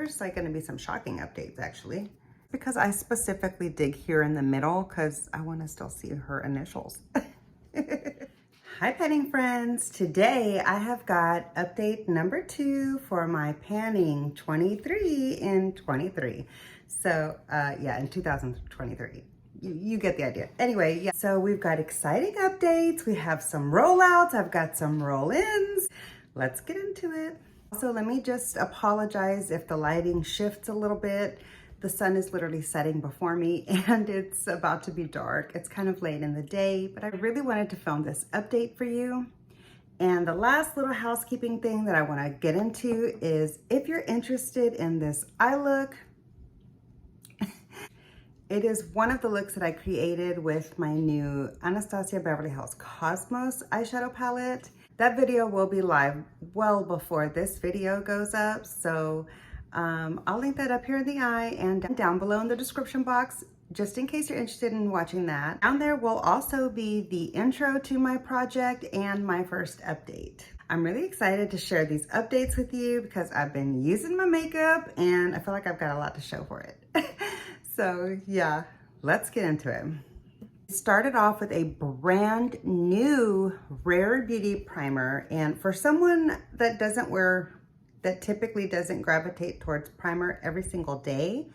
there's like gonna be some shocking updates actually, because I specifically dig here in the middle because I want to still see her initials. Hi panning friends, today I have got update number 2 for my panning 23 in 23. So yeah, in 2023. You get the idea. Anyway, yeah, so we've got exciting updates. We have some rollouts. I've got some roll-ins. Let's get into it. So let me just apologize if the lighting shifts a little bit. The sun is literally setting before me and it's about to be dark. It's kind of late in the day, but I really wanted to film this update for you. And the last little housekeeping thing that I want to get into is if you're interested in this eye look, it is one of the looks that I created with my new Anastasia Beverly Hills Cosmos eyeshadow palette. That video will be live well before this video goes up, so I'll link that up here in the eye and down below in the description box, just in case you're interested in watching that. Down there will also be the intro to my project and my first update. I'm really excited to share these updates with you because I've been using my makeup and I feel like I've got a lot to show for it. So yeah, let's get into it. Started off with a brand new Rare Beauty primer, and for someone that typically doesn't gravitate towards primer every single day,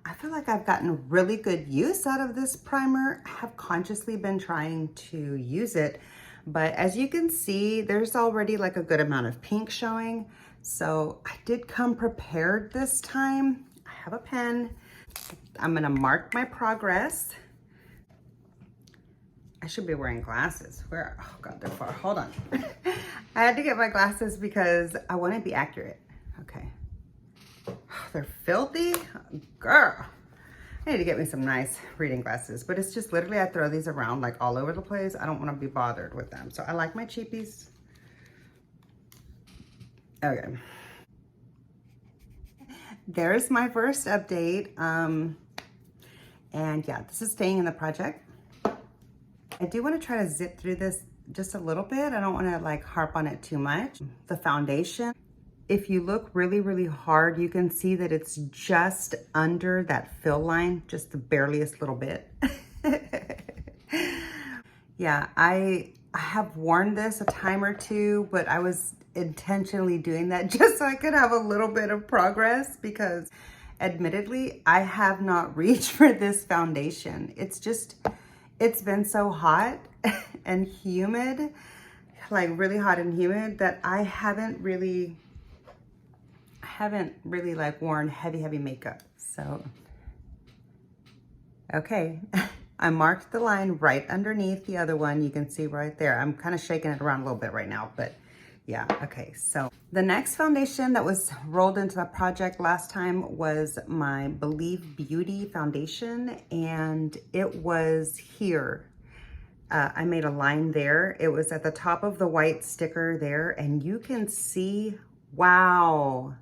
I feel like I've gotten really good use out of this primer. I have consciously been trying to use it, but as you can see, there's already like a good amount of pink showing. So I did come prepared this time. I have a pen. I'm gonna mark my progress. I should be wearing glasses. Where? Oh God, they're far. Hold on. I had to get my glasses because I want to be accurate. Okay. They're filthy. Girl. I need to get me some nice reading glasses, but it's just literally I throw these around like all over the place. I don't want to be bothered with them. So I like my cheapies. Okay. There's my first update. And yeah, this is staying in the project. I do want to try to zip through this just a little bit. I don't want to like harp on it too much. The foundation, if you look really, really hard, you can see that it's just under that fill line, just the bareliest little bit. Yeah, I have worn this a time or two, but I was intentionally doing that just so I could have a little bit of progress because admittedly, I have not reached for this foundation. It's been so hot and humid, like really hot and humid, that I haven't really like worn heavy makeup. So, okay. I marked the line right underneath the other one. You can see right there. I'm kind of shaking it around a little bit right now, but yeah, okay. So the next foundation that was rolled into the project last time was my Believe Beauty foundation, and it was here. I made a line there. It was at the top of the white sticker there, and you can see, wow.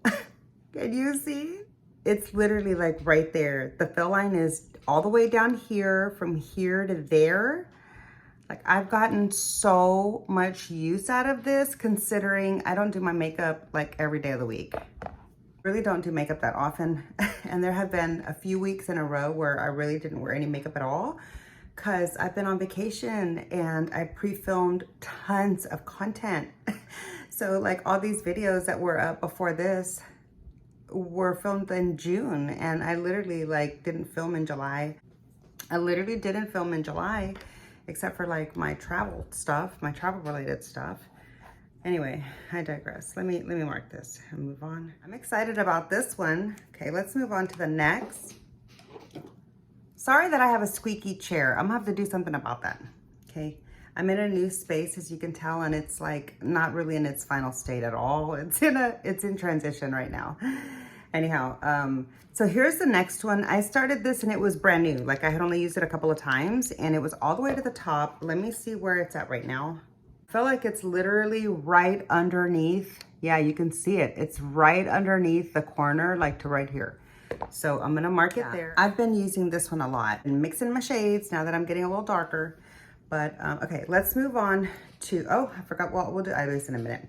Can you see? It's literally like right there. The fill line is all the way down here, from here to there. Like I've gotten so much use out of this considering I don't do my makeup like every day of the week. Really don't do makeup that often. And there have been a few weeks in a row where I really didn't wear any makeup at all because I've been on vacation and I pre-filmed tons of content. So like all these videos that were up before this were filmed in June, and I literally like didn't film in July. I literally didn't film in July except for like my travel stuff, my travel related stuff. Anyway, I digress. Let me mark this and move on. I'm excited about this one. Okay, let's move on to the next. Sorry that I have a squeaky chair. I'm gonna have to do something about that. Okay, I'm in a new space, as you can tell, and it's like not really in its final state at all. It's in transition right now. Anyhow, so here's the next one. I started this and it was brand new. Like I had only used it a couple of times and it was all the way to the top. Let me see where it's at right now. I feel like it's literally right underneath. Yeah, you can see it. It's right underneath the corner, like to right here. So I'm gonna mark it there. I've been using this one a lot and mixing my shades now that I'm getting a little darker. But okay, let's move on to, oh, I forgot what we'll do. I'll do this in a minute.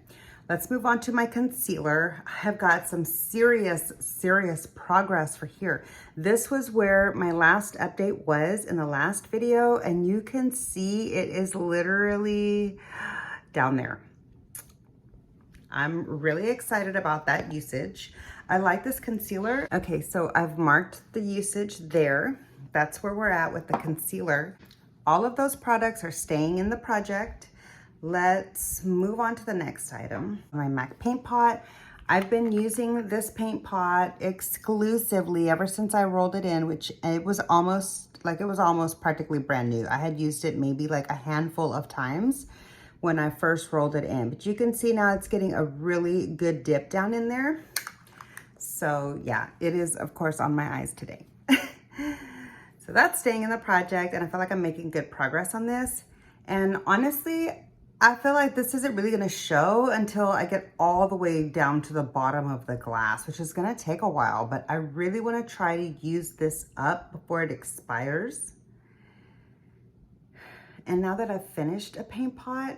Let's move on to my concealer. I have got some serious progress for here. This was where my last update was in the last video, and you can see it is literally down there. I'm really excited about that usage. I like this concealer. Okay, so I've marked the usage there. That's where we're at with the concealer. All of those products are staying in the project. Let's move on to the next item. My MAC paint pot. I've been using this paint pot exclusively ever since I rolled it in, which it was almost practically brand new. I had used it maybe like a handful of times when I first rolled it in, but you can see now it's getting a really good dip down in there. So yeah, it is of course on my eyes today. So that's staying in the project, and I feel like I'm making good progress on this. And honestly, I feel like this isn't really gonna show until I get all the way down to the bottom of the glass, which is gonna take a while, but I really wanna try to use this up before it expires. And now that I've finished a paint pot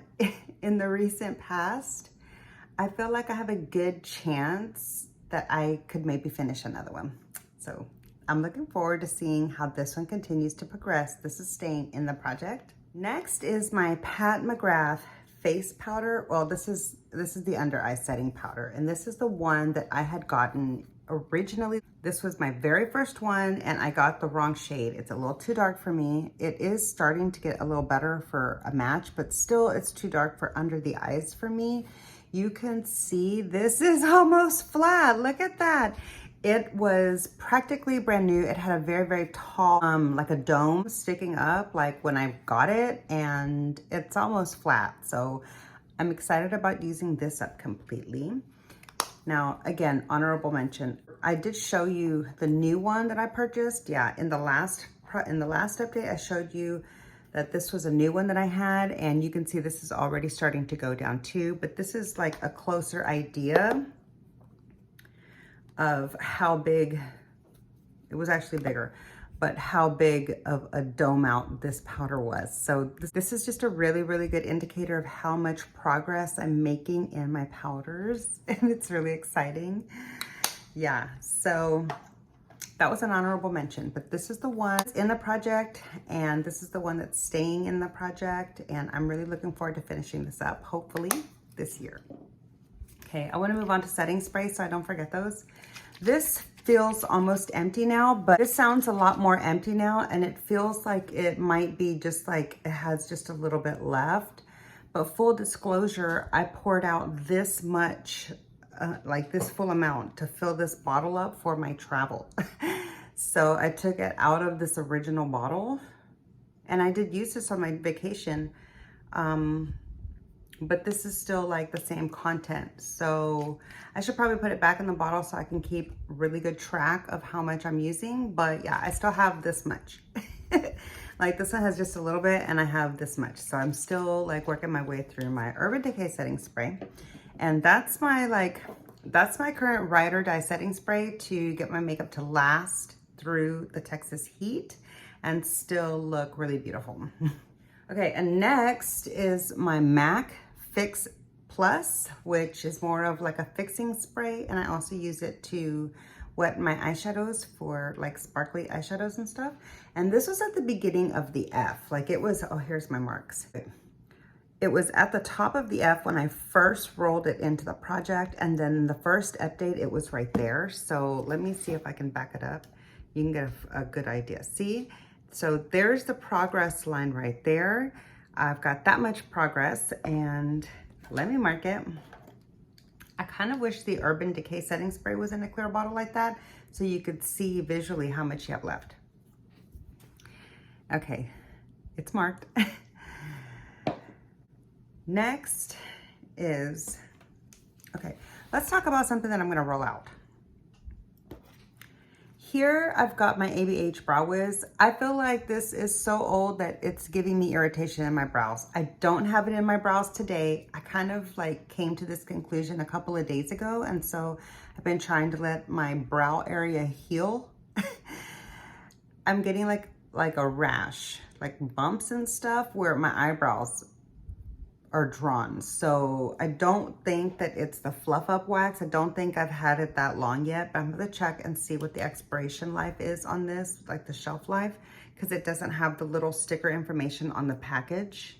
in the recent past, I feel like I have a good chance that I could maybe finish another one. So I'm looking forward to seeing how this one continues to progress. This is staying in the project. Next is my Pat McGrath face powder. Well, this is the under eye setting powder, and this is the one that I had gotten originally. This was my very first one, and I got the wrong shade. It's a little too dark for me. It is starting to get a little better for a match, but still it's too dark for under the eyes for me. You can see this is almost flat. Look at that. It was practically brand new. It had a very tall, like a dome sticking up like when I got it, and it's almost flat. So I'm excited about using this up completely. Now, again, honorable mention. I did show you the new one that I purchased. Yeah, in the last update, I showed you that this was a new one that I had, and you can see this is already starting to go down too, but this is like a closer idea of how big, it was actually bigger, but how big of a dome out this powder was. So this is just a really good indicator of how much progress I'm making in my powders, and it's really exciting. Yeah, so that was an honorable mention, but this is the one that's in the project, and this is the one that's staying in the project, and I'm really looking forward to finishing this up, hopefully this year. Okay, I want to move on to setting spray so I don't forget those. This feels almost empty now, but this sounds a lot more empty now, and it feels like it might be just like it has just a little bit left. But full disclosure, I poured out this much, like this full amount to fill this bottle up for my travel. So I took it out of this original bottle, and I did use this on my vacation. But this is still like the same content. So I should probably put it back in the bottle so I can keep really good track of how much I'm using. But yeah, I still have this much. Like this one has just a little bit, and I have this much. So I'm still like working my way through my Urban Decay setting spray. And that's my current ride or die setting spray to get my makeup to last through the Texas heat and still look really beautiful. Okay, and next is my MAC Fix Plus, which is more of like a fixing spray, and I also use it to wet my eyeshadows for like sparkly eyeshadows and stuff. And this was at the beginning of the F, like it was, oh, here's my marks. It was at the top of the F when I first rolled it into the project, and then the first update, it was right there. So let me see if I can back it up. You can get a good idea. See? So there's the progress line right there. I've got that much progress, and let me mark it. I kind of wish the Urban Decay setting spray was in a clear bottle like that so you could see visually how much you have left. Okay, it's marked. Next is, okay, let's talk about something that I'm gonna roll out. Here I've got my ABH Brow Wiz. I feel like this is so old that it's giving me irritation in my brows. I don't have it in my brows today. I kind of like came to this conclusion a couple of days ago, and so I've been trying to let my brow area heal. I'm getting like a rash, like bumps and stuff where my eyebrows are drawn. So I don't think that it's the fluff up wax. I don't think I've had it that long yet, but I'm gonna check and see what the expiration life is on this, like the shelf life, because it doesn't have the little sticker information on the package.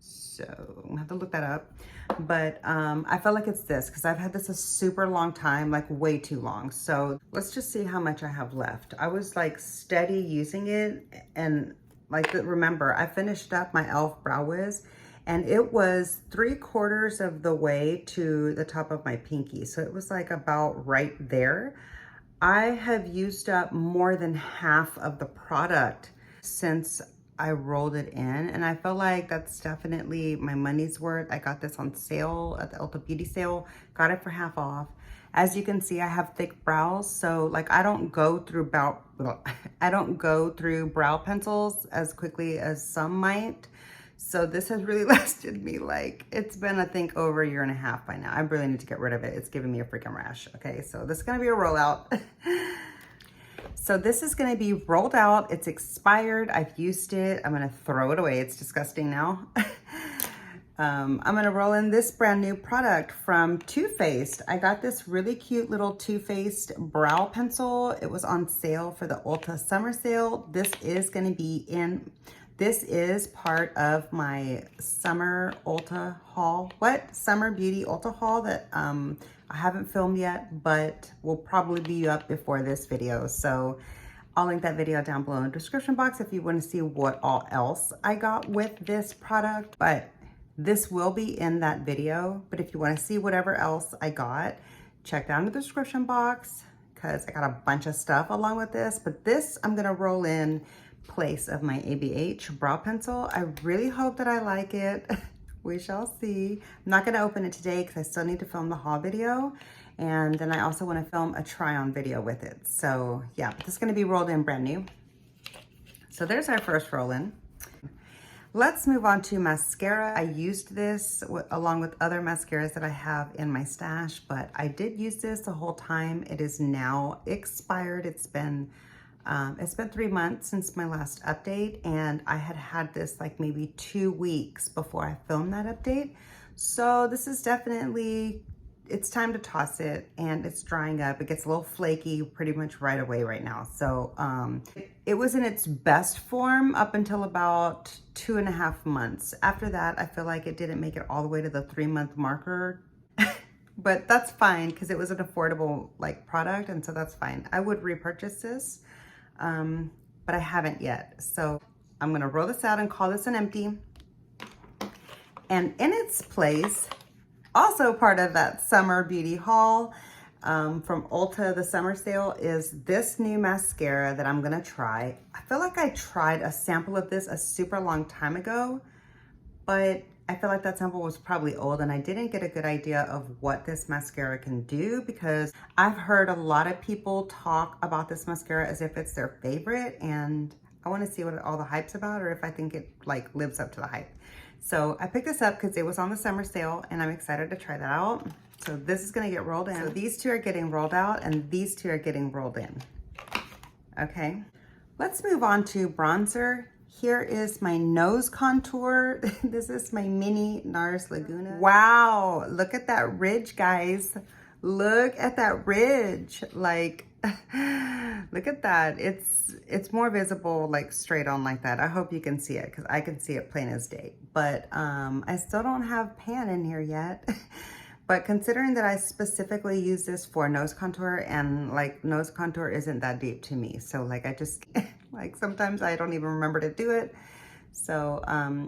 So I'm gonna have to look that up. But I feel like it's this, because I've had this a super long time, like way too long. So let's just see how much I have left. I was like steady using it, and like, remember, I finished up my e.l.f. Brow Wiz, and it was 3/4 of the way to the top of my pinky. So it was like about right there. I have used up more than half of the product since I rolled it in, and I feel like that's definitely my money's worth. I got this on sale at the Ulta Beauty sale, got it for half off. As you can see, I have thick brows, so like I don't go through brow pencils as quickly as some might. So this has really lasted me, like, it's been, I think, over 1.5 years by now. I really need to get rid of it. It's giving me a freaking rash. Okay, so this is gonna be a rollout. So this is gonna be rolled out. It's expired. I've used it. I'm gonna throw it away. It's disgusting now. I'm gonna roll in this brand new product from Too Faced. I got this really cute little Too Faced brow pencil. It was on sale for the Ulta summer sale. This is part of my summer Ulta haul. Summer Beauty Ulta haul that I haven't filmed yet, but will probably be up before this video. So I'll link that video down below in the description box if you want to see what all else I got with this product. But this will be in that video. But if you want to see whatever else I got, check down the description box, because I got a bunch of stuff along with this. But this I'm going to roll in place of my ABH brow pencil. I really hope that I like it. We shall see. I'm not going to open it today because I still need to film the haul video. And then I also want to film a try-on video with it. So yeah, this is going to be rolled in brand new. So there's our first roll in. Let's move on to mascara. I used this along with other mascaras that I have in my stash, but I did use this the whole time. It is now expired. It's been 3 months since my last update, and I had this like maybe 2 weeks before I filmed that update. So this is definitely, it's time to toss it, and it's drying up. It gets a little flaky pretty much right away right now. So it was in its best form up until about 2.5 months. After that, I feel like it didn't make it all the way to the 3-month marker. But that's fine, because it was an affordable like product, and so that's fine. I would repurchase this, but I haven't yet. So I'm gonna roll this out and call this an empty. And in its place, also part of that summer beauty haul from Ulta, the summer sale, is this new mascara that I'm gonna try. I feel like I tried a sample of this a super long time ago, but I feel like that sample was probably old, and I didn't get a good idea of what this mascara can do, because I've heard a lot of people talk about this mascara as if it's their favorite, and I want to see what all the hype's about, or if I think it like lives up to the hype. So I picked this up because it was on the summer sale, and I'm excited to try that out. So this is going to get rolled in. So these two are getting rolled out, and these two are getting rolled in. Okay, let's move on to bronzer. Here is my nose contour. This is my mini NARS Laguna. Wow, look at that ridge, guys. Look at that ridge. Like, look at that. It's more visible like straight on like that. I hope you can see it, because I can see it plain as day. But I still don't have pan in here yet. But considering that I specifically use this for nose contour, and like nose contour isn't that deep to me. So like I just, like sometimes I don't even remember to do it. So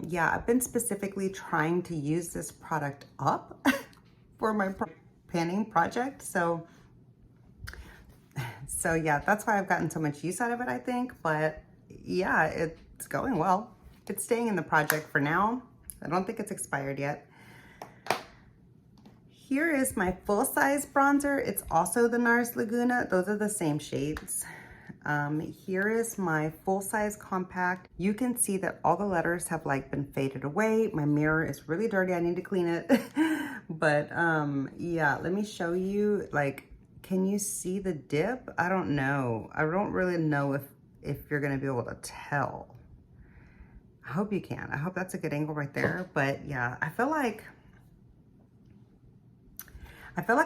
yeah, I've been specifically trying to use this product up for my panning project. So yeah, that's why I've gotten so much use out of it, I think. But yeah, it's going well. It's staying in the project for now. I don't think it's expired yet. Here is my full-size bronzer. It's also the NARS Laguna. Those are the same shades. Here is my full-size compact. You can see that all the letters have like been faded away. My mirror is really dirty. I need to clean it. But yeah, let me show you. Like, can you see the dip? I don't know. I don't really know if you're gonna be able to tell. hope you can. I hope that's a good angle right there. But yeah, I feel like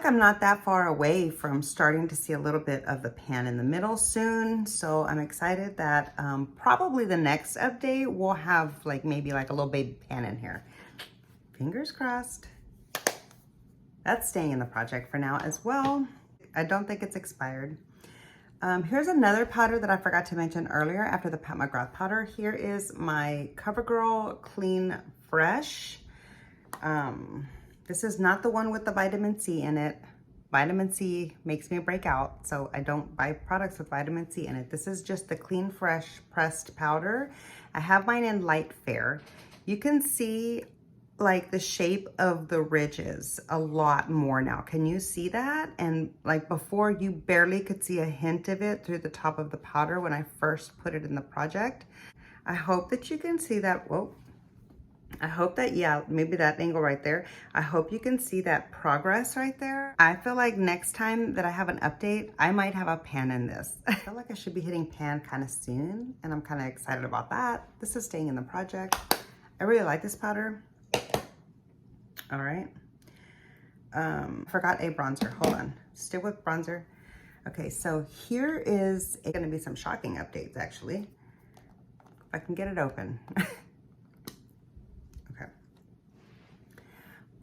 I'm not that far away from starting to see a little bit of the pan in the middle soon. So I'm excited that probably the next update will have like maybe like a little baby pan in here. Fingers crossed. That's staying in the project for now as well. I don't think it's expired. Here's another powder that I forgot to mention earlier after the Pat McGrath powder. Here is my CoverGirl Clean Fresh. This is not the one with the vitamin C in it. Vitamin C makes me break out, so I don't buy products with vitamin C in it. This is just the Clean Fresh pressed powder. I have mine in light fair. You can see like the shape of the ridges a lot more now. Can you see that? And like before, you barely could see a hint of it through the top of the powder when I first put it in the project. I hope that you can see that. Whoa. I hope that, yeah, maybe that angle right there. I hope you can see that progress right there. I feel like next time that I have an update, I might have a pan in this. I feel like I should be hitting pan kind of soon, and I'm kind of excited about that. This is staying in the project. I really like this powder. All right. Forgot a bronzer. Hold on. Still with bronzer. Okay, so here is going to be some shocking updates, actually. If I can get it open.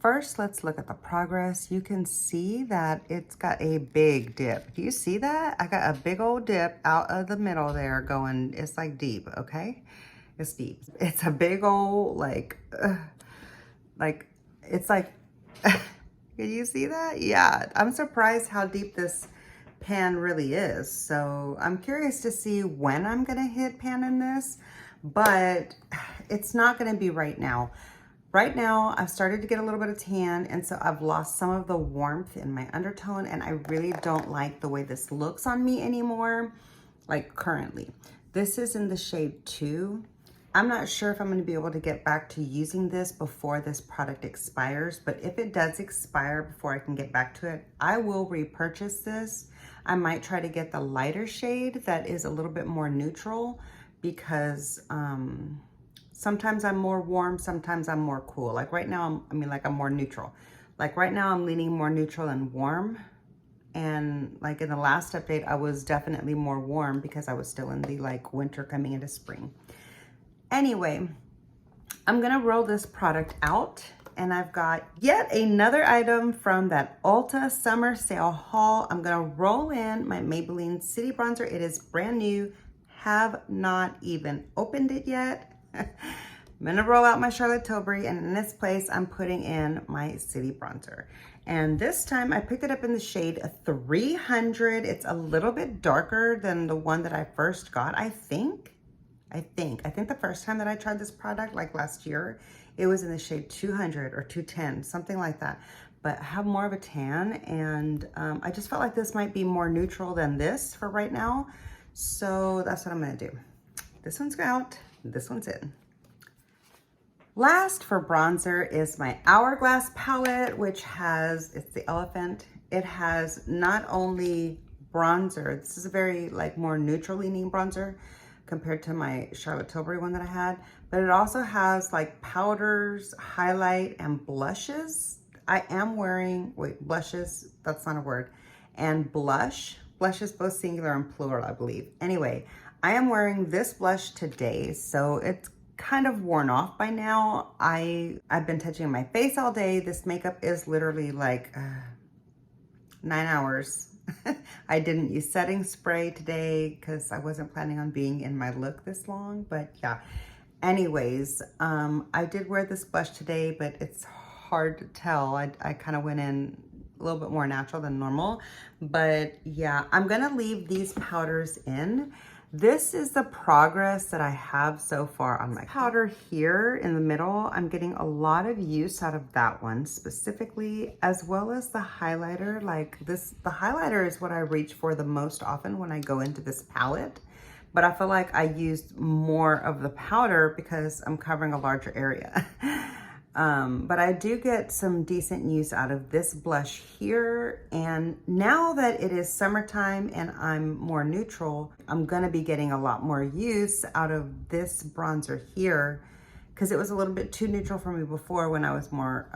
First, let's look at the progress. You can see that it's got a big dip. Do you see that? I got a big old dip out of the middle there going, it's like deep, okay? It's deep. It's a big old, it's like, can you see that? Yeah, I'm surprised how deep this pan really is. So I'm curious to see when I'm gonna hit pan in this, but it's not gonna be right now. Right now, I've started to get a little bit of tan, and so I've lost some of the warmth in my undertone, and I really don't like the way this looks on me anymore, like currently. This is in the shade 2. I'm not sure if I'm going to be able to get back to using this before this product expires, but if it does expire before I can get back to it, I will repurchase this. I might try to get the lighter shade that is a little bit more neutral, because sometimes I'm more warm, sometimes I'm more cool. Like right now, I'm more neutral. Like right now, I'm leaning more neutral and warm. And like in the last update, I was definitely more warm because I was still in the like winter coming into spring. Anyway, I'm gonna roll this product out, and I've got yet another item from that Ulta summer sale haul. I'm gonna roll in my Maybelline City Bronzer. It is brand new, have not even opened it yet. I'm gonna roll out my Charlotte Tilbury, and in this place, I'm putting in my City Bronzer. And this time I picked it up in the shade 300. It's a little bit darker than the one that I first got, I think the first time that I tried this product, like last year, it was in the shade 200 or 210, something like that. But I have more of a tan, and I just felt like this might be more neutral than this for right now. So that's what I'm gonna do. This one's out. This one's in. Last for bronzer is my Hourglass palette, which has, it's the elephant. It has not only bronzer, this is a very like more neutral leaning bronzer compared to my Charlotte Tilbury one that I had, but it also has like powders, highlight, and blushes. I am wearing, blushes, that's not a word, and blush. Blush is both singular and plural, I believe. Anyway, I am wearing this blush today, so it's kind of worn off by now. I've been touching my face all day. This makeup is literally like 9 hours. I didn't use setting spray today because I wasn't planning on being in my look this long, but yeah. Anyways, I did wear this blush today, but it's hard to tell. I kind of went in a little bit more natural than normal, but yeah, I'm gonna leave these powders in. This is the progress that I have so far on my powder here in the middle. I'm getting a lot of use out of that one specifically, as well as the highlighter. Like this, the highlighter is what I reach for the most often when I go into this palette, but I feel like I used more of the powder because I'm covering a larger area. But I do get some decent use out of this blush here. And now that it is summertime and I'm more neutral, I'm gonna be getting a lot more use out of this bronzer here because it was a little bit too neutral for me before when I was more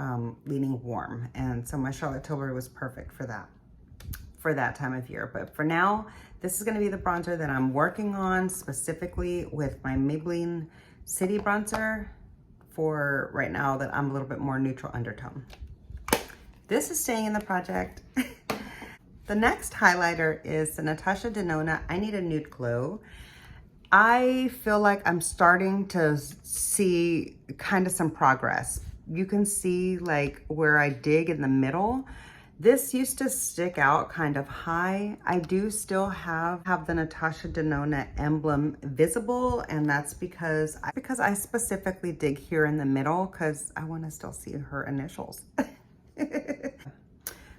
leaning warm. And so my Charlotte Tilbury was perfect for that time of year. But for now, this is gonna be the bronzer that I'm working on specifically with my Maybelline City Bronzer for right now that I'm a little bit more neutral undertone. This is staying in the project. The next highlighter is the Natasha Denona I Need a Nude Glow. I feel like I'm starting to see kind of some progress. You can see like where I dig in the middle. This used to stick out kind of high. I do still have the Natasha Denona emblem visible, and that's because I specifically dig here in the middle because I want to still see her initials.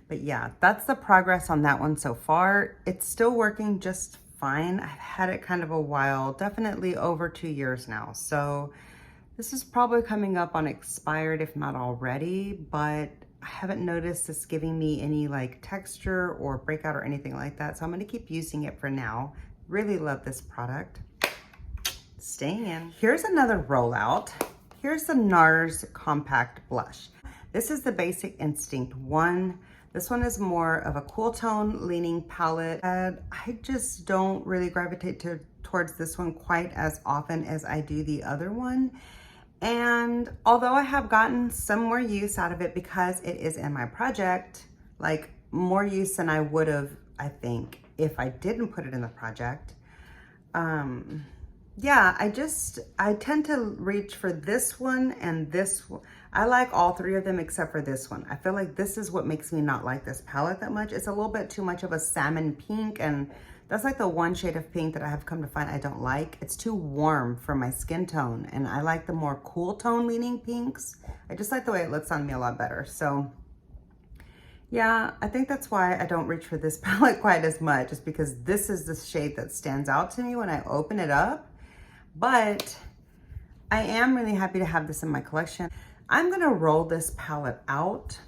But yeah, that's the progress on that one so far. It's still working just fine. I've had it kind of a while, definitely over 2 years now. So this is probably coming up on expired, if not already, but I haven't noticed this giving me any like texture or breakout or anything like that. So I'm gonna keep using it for now. Really love this product. Staying in. Here's another rollout. Here's the NARS Compact Blush. This is the Basic Instinct one. This one is more of a cool tone leaning palette. And I just don't really gravitate towards this one quite as often as I do the other one. And although I have gotten some more use out of it because it is in my project, like more use than I would have, I think, if I didn't put it in the project. Yeah, I tend to reach for this one and this one. I like all three of them except for this one. I feel like this is what makes me not like this palette that much. It's a little bit too much of a salmon pink, and that's like the one shade of pink that I have come to find I don't like. It's too warm for my skin tone, and I like the more cool tone leaning pinks. I just like the way it looks on me a lot better. So yeah, I think that's why I don't reach for this palette quite as much, just because this is the shade that stands out to me when I open it up. But I am really happy to have this in my collection. I'm gonna roll this palette out,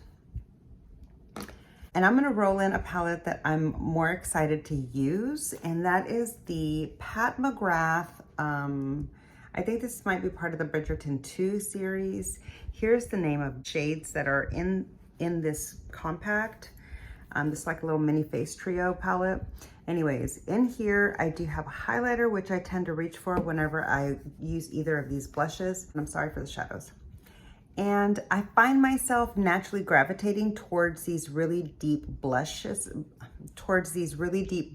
and I'm gonna roll in a palette that I'm more excited to use, and that is the Pat McGrath. I think this might be part of the Bridgerton 2 series. Here's the name of shades that are in this compact. This is like a little mini face trio palette. Anyways, in here, I do have a highlighter, which I tend to reach for whenever I use either of these blushes. And I'm sorry for the shadows. And I find myself naturally gravitating towards these really deep blushes,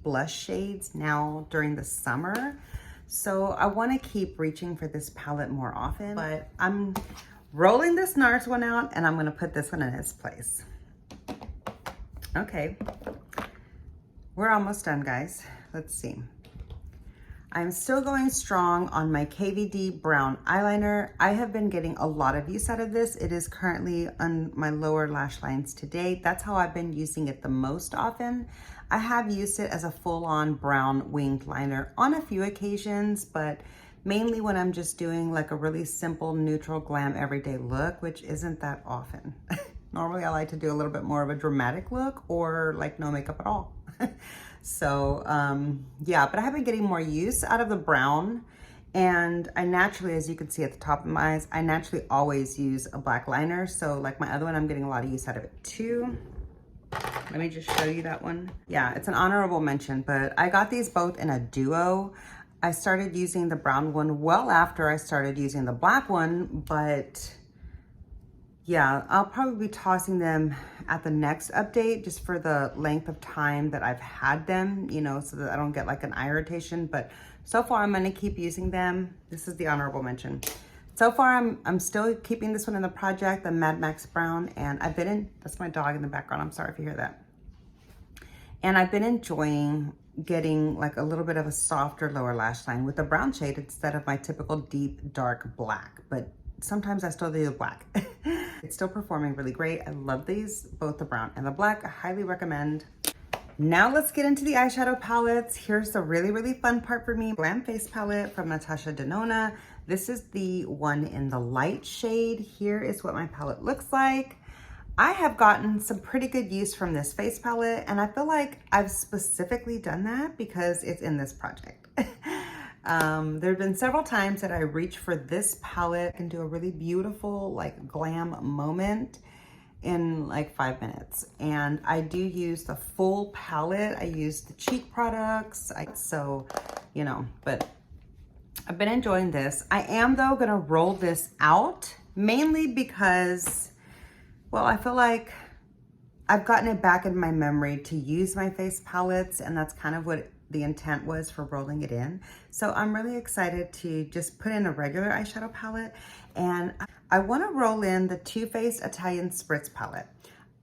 blush shades now during the summer. So I want to keep reaching for this palette more often, but I'm rolling this NARS one out, and I'm going to put this one in its place. Okay. We're almost done, guys. Let's see. I'm still going strong on my KVD brown eyeliner. I have been getting a lot of use out of this. It is currently on my lower lash lines today. That's how I've been using it the most often. I have used it as a full-on brown winged liner on a few occasions, but mainly when I'm just doing like a really simple, neutral, glam, everyday look, which isn't that often. Normally, I like to do a little bit more of a dramatic look or like no makeup at all. So yeah, but I have been getting more use out of the brown, and I naturally, as you can see at the top of my eyes, I naturally always use a black liner. So like my other one, I'm getting a lot of use out of it too. Let me just show you that one. Yeah, it's an honorable mention, but I got these both in a duo. I started using the brown one well after I started using the black one, but yeah, I'll probably be tossing them at the next update just for the length of time that I've had them, you know, so that I don't get like an eye irritation. But so far, I'm gonna keep using them. This is the honorable mention. So far, I'm still keeping this one in the project, the Mad Max Brown, and I've been in, that's my dog in the background, I'm sorry if you hear that. And I've been enjoying getting like a little bit of a softer lower lash line with the brown shade instead of my typical deep, dark black. But sometimes I still do the black. It's still performing really great. I love these, both the brown and the black. I highly recommend. Now let's get into the eyeshadow palettes. Here's the really, really fun part for me. Glam Face palette from Natasha Denona. This is the one in the light shade. Here is what my palette looks like. I have gotten some pretty good use from this face palette, and I feel like I've specifically done that because it's in this project. There have been several times that I reach for this palette and do a really beautiful like glam moment in like 5 minutes. And I do use the full palette. I use the cheek products. You know, but I've been enjoying this. I am though gonna roll this out mainly because, well, I feel like I've gotten it back in my memory to use my face palettes, and that's kind of what the intent was for rolling it in. So I'm really excited to just put in a regular eyeshadow palette, and I want to roll in the Too Faced Italian Spritz Palette.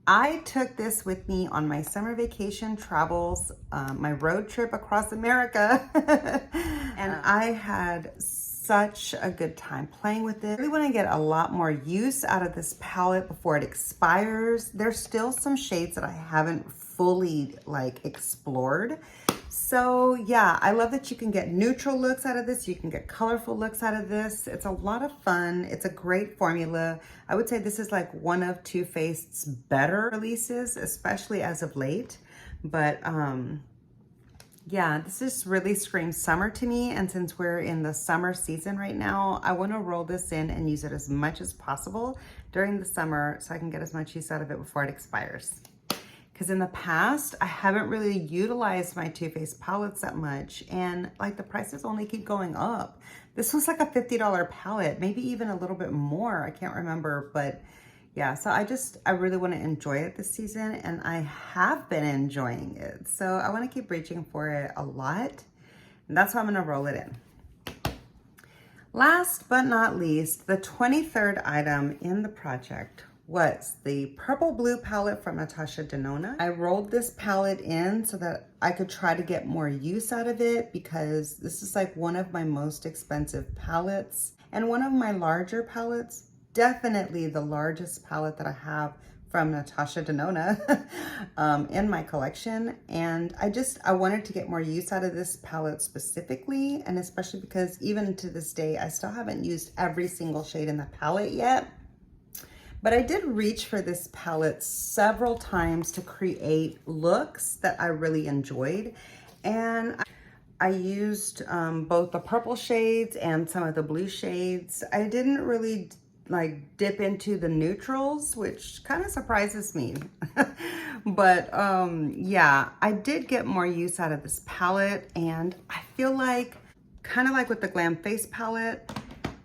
I took this with me on my summer vacation travels, my road trip across America, and I had such a good time playing with it. I really want to get a lot more use out of this palette before it expires. There's still some shades that I haven't fully like explored. So yeah, I love that you can get neutral looks out of this. You can get colorful looks out of this. It's a lot of fun. It's a great formula. I would say this is like one of Too Faced's better releases, especially as of late. But yeah, this just really screams summer to me. And since we're in the summer season right now, I want to roll this in and use it as much as possible during the summer so I can get as much use out of it before it expires. Because in the past, I haven't really utilized my Too Faced palettes that much. And like the prices only keep going up. This was like a $50 palette, maybe even a little bit more. I can't remember, but yeah, so I really want to enjoy it this season, and I have been enjoying it. So I want to keep reaching for it a lot, and that's why I'm going to roll it in. Last but not least, the 23rd item in the project was the Purple Blue palette from Natasha Denona. I rolled this palette in so that I could try to get more use out of it, because this is like one of my most expensive palettes and one of my larger palettes. Definitely the largest palette that I have from Natasha Denona in my collection. And I wanted to get more use out of this palette specifically, and especially because even to this day, I still haven't used every single shade in the palette yet. But I did reach for this palette several times to create looks that I really enjoyed. And I used both the purple shades and some of the blue shades. I didn't really like dip into the neutrals, which kind of surprises me. But yeah, I did get more use out of this palette, and I feel like, kind of like with the Glam Face palette,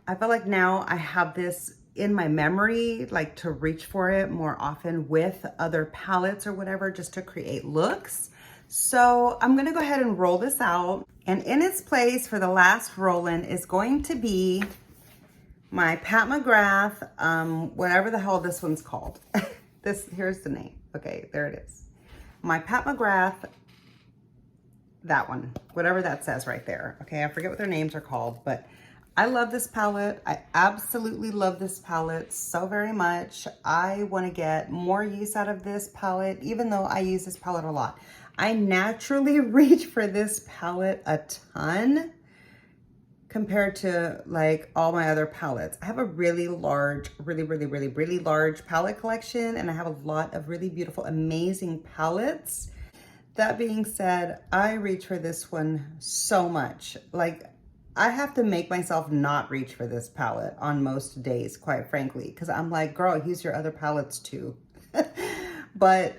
I feel like now I have this in my memory, like to reach for it more often with other palettes or whatever, just to create looks. So I'm gonna go ahead and roll this out, and in its place for the last roll-in is going to be my Pat McGrath, whatever the hell this one's called. Here's the name. Okay, there it is. My Pat McGrath, that one, whatever that says right there. Okay, I forget what their names are called, but I love this palette. I absolutely love this palette so very much. I want to get more use out of this palette, even though I use this palette a lot. I naturally reach for this palette a ton compared to like all my other palettes. I have a really large, really large palette collection, and I have a lot of really beautiful, amazing palettes. That being said, I reach for this one so much. Like, I have to make myself not reach for this palette on most days, quite frankly, because I'm like, girl, use your other palettes too. But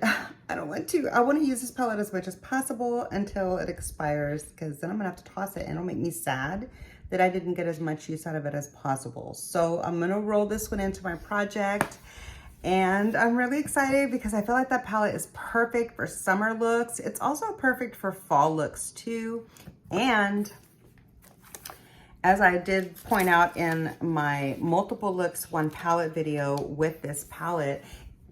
I don't want to. I want to use this palette as much as possible until it expires, because then I'm gonna have to toss it, and it'll make me sad that I didn't get as much use out of it as possible. So I'm gonna roll this one into my project, and I'm really excited because I feel like that palette is perfect for summer looks. It's also perfect for fall looks too. And as I did point out in my multiple looks one palette video with this palette,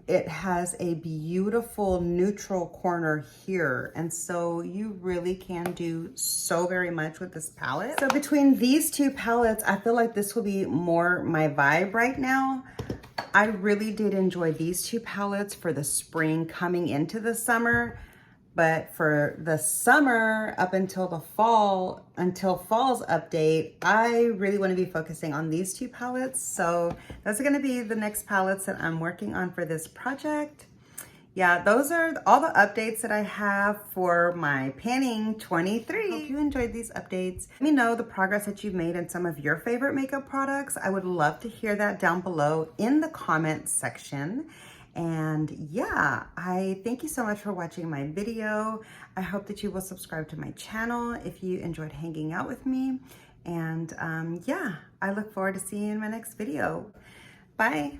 it has a beautiful neutral corner here. And so you really can do so very much with this palette. So between these two palettes, I feel like this will be more my vibe right now. I really did enjoy these two palettes for the spring coming into the summer. But for the summer up until the fall, until fall's update, I really want to be focusing on these two palettes. So those are going to be the next palettes that I'm working on for this project. Yeah, those are all the updates that I have for my panning 23. Hope you enjoyed these updates. Let me know the progress that you've made in some of your favorite makeup products. I would love to hear that down below in the comments section. And yeah, I thank you so much for watching my video. I hope that you will subscribe to my channel if you enjoyed hanging out with me. And yeah, I look forward to seeing you in my next video. Bye.